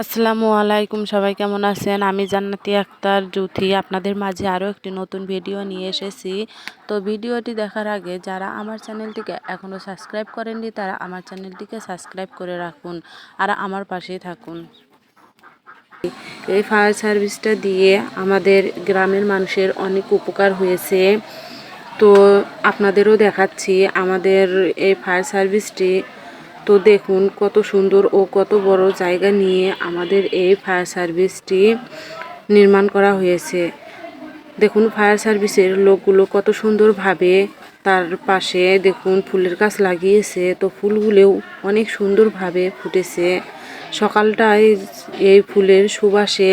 আসসালামু আলাইকুম, সবাই কেমন আছেন? আমি জান্নাতি আক্তার জুথি আপনাদের মাঝে আরও একটি নতুন ভিডিও নিয়ে এসেছি। তো ভিডিওটি দেখার আগে যারা আমার চ্যানেলটিকে এখনও সাবস্ক্রাইব করেননি তারা আমার চ্যানেলটিকে সাবস্ক্রাইব করে রাখুন আর আমার পাশেই থাকুন। এই ফায়ার সার্ভিসটা দিয়ে আমাদের গ্রামের মানুষের অনেক উপকার হয়েছে। তো আপনাদেরও দেখাচ্ছি আমাদের এই ফায়ার সার্ভিসটি। তো দেখুন কত সুন্দর ও কত বড় জায়গা নিয়ে আমাদের এই ফায়ার সার্ভিসটি নির্মাণ করা হয়েছে। দেখুন ফায়ার সার্ভিসের লোকগুলো কত সুন্দরভাবে তার পাশে দেখুন ফুলের গাছ লাগিয়েছে। তো ফুলগুলোও অনেক সুন্দরভাবে ফুটেছে। সকালটায় এই ফুলের সুবাসে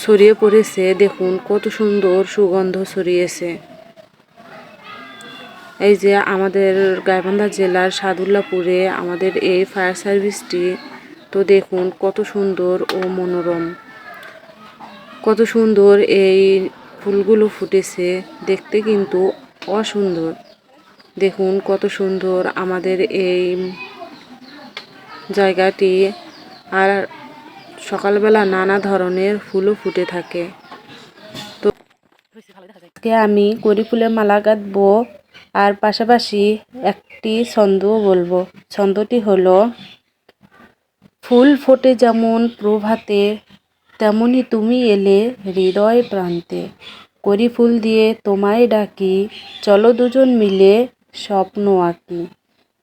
ছড়িয়ে পড়েছে। দেখুন কত সুন্দর সুগন্ধ ছড়িয়েছে। এই যে আমাদের গাইবান্ধা জেলার সাদুল্লাপুরে আমাদের এই ফায়ার সার্ভিসটি। তো দেখুন কত সুন্দর ও মনোরম, কত সুন্দর এই ফুলগুলো ফুটেছে, দেখতে কিন্তু অসুন্দর। দেখুন কত সুন্দর আমাদের এই জায়গাটি। আর সকালবেলা নানা ধরনের ফুলও ফুটে থাকে। তো আমি কড়ি ফুলের মালা গাঁথবো আর পাশাপাশি একটি ছন্দও বলবো। ছন্দটি হলো, ফুল ফোটে যেমন প্রভাতে তেমনি তুমি এলে হৃদয় প্রান্তে, কড়ি ফুল দিয়ে তোমায় ডাকি, চলো দুজন মিলে স্বপ্ন আঁকি।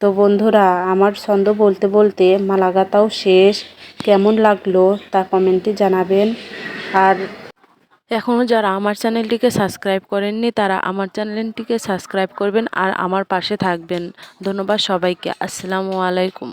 তো বন্ধুরা, আমার ছন্দ বলতে বলতে মালা গাঁথাও শেষ। কেমন লাগলো তা কমেন্টে জানাবেন। আর এখনও যারা আমার চ্যানেলটিকে সাবস্ক্রাইব করেননি তারা আমার চ্যানেলটিকে সাবস্ক্রাইব করবেন আর আমার পাশে থাকবেন। ধন্যবাদ সবাইকে। আসসালামু আলাইকুম।